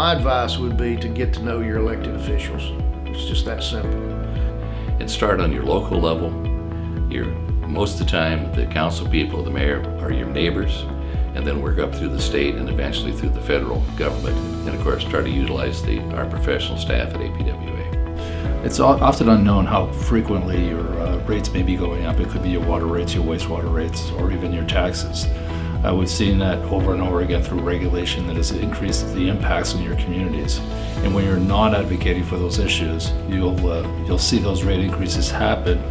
My advice would be to get to know your elected officials. It's just that simple. And start on your local level. Most of the time, the council people, the mayor, are your neighbors, and then work up through the state and eventually through the federal government. And of course, try to utilize our professional staff at APWA. It's often unknown how frequently your rates may be going up. It could be your water rates, your wastewater rates, or even your taxes. We've seen that over and over again through regulation that has increased the impacts in your communities. And when you're not advocating for those issues, you'll see those rate increases happen,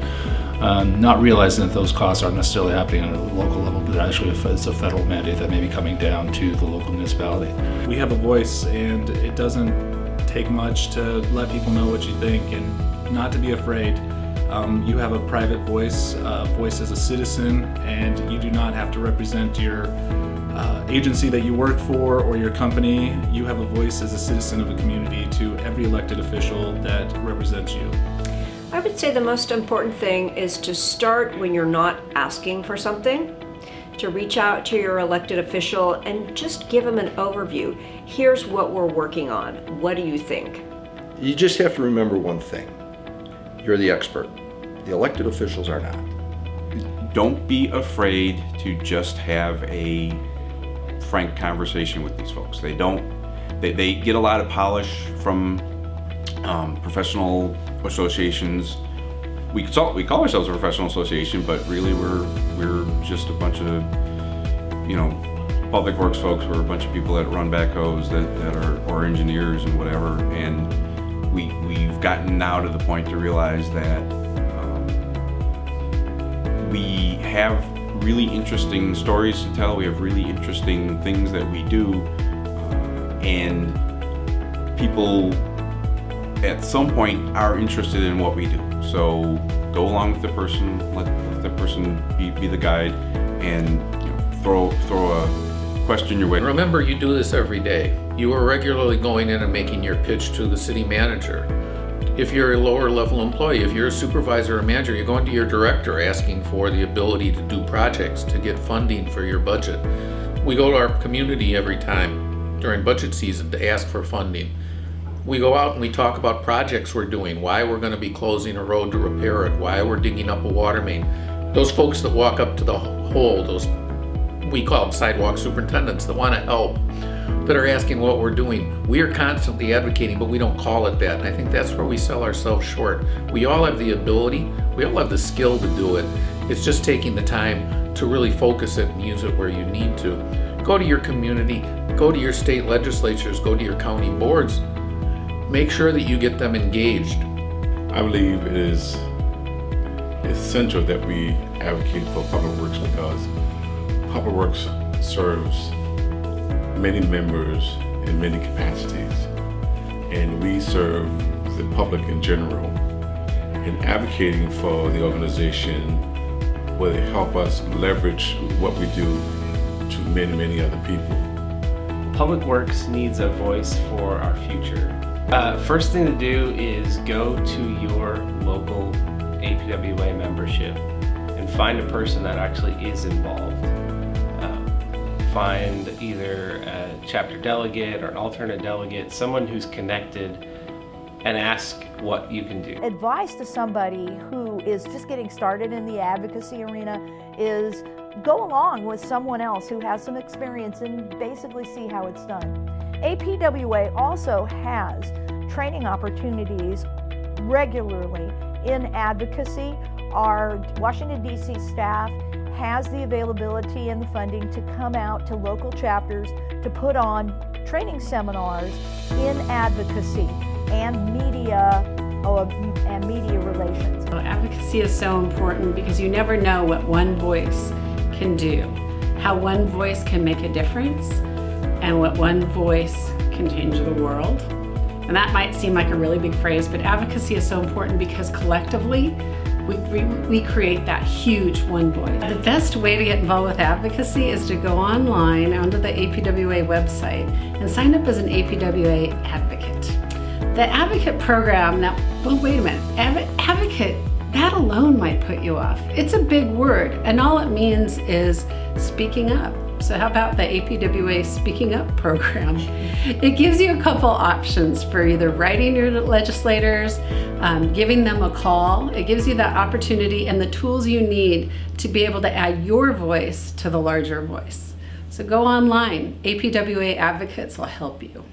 not realizing that those costs aren't necessarily happening at a local level, but actually it's a federal mandate that may be coming down to the local municipality. We have a voice, and it doesn't take much to let people know what you think and not to be afraid. You have a private voice as a citizen, and you do not have to represent your agency that you work for or your company. You have a voice as a citizen of a community to every elected official that represents you. I would say the most important thing is to start when you're not asking for something, to reach out to your elected official and just give them an overview. Here's what we're working on. What do you think? You just have to remember one thing. You're the expert. The elected officials are not. Don't be afraid to just have a frank conversation with these folks. They get a lot of polish from professional associations. We call ourselves a professional association, but really we're just a bunch of, public works folks. We're a bunch of people that run backhoes or engineers and whatever. And we've gotten now to the point to realize that we have really interesting stories to tell. We have really interesting things that we do, and people at some point are interested in what we do. So go along with the person, let the person be the guide, and throw a question your way. Remember, you do this every day. You are regularly going in and making your pitch to the city manager. If you're a lower level employee, if you're a supervisor or manager, you're going to your director asking for the ability to do projects, to get funding for your budget. We go to our community every time during budget season to ask for funding. We go out and we talk about projects we're doing, why we're going to be closing a road to repair it, why we're digging up a water main. Those folks that walk up to the hole, we call them sidewalk superintendents, that want to help, that are asking what we're doing. We are constantly advocating, but we don't call it that. And I think that's where we sell ourselves short. We all have the ability, we all have the skill to do it. It's just taking the time to really focus it and use it where you need to. Go to your community, go to your state legislatures, go to your county boards. Make sure that you get them engaged. I believe it is essential that we advocate for public works, because public works serves many members in many capacities, and we serve the public in general. And advocating for the organization will help us leverage what we do to many other people. Public Works needs a voice for our future. First thing to do is go to your local APWA membership and find a person that actually is involved. Find either a chapter delegate or an alternate delegate, someone who's connected, and ask what you can do. Advice to somebody who is just getting started in the advocacy arena is go along with someone else who has some experience and basically see how it's done. APWA also has training opportunities regularly in advocacy. Our Washington, D.C. staff has the availability and the funding to come out to local chapters to put on training seminars in advocacy and media relations. Advocacy is so important because you never know what one voice can do, how one voice can make a difference, and what one voice can change the world. And that might seem like a really big phrase, but advocacy is so important because collectively we create that huge one voice. The best way to get involved with advocacy is to go online onto the APWA website and sign up as an APWA advocate. The advocate program, now, well, wait a minute. Advocate that alone might put you off. It's a big word, and all it means is speaking up. So how about the APWA Speaking Up program? It gives you a couple options for either writing your legislators, giving them a call. It gives you that opportunity and the tools you need to be able to add your voice to the larger voice. So go online. APWA Advocates will help you.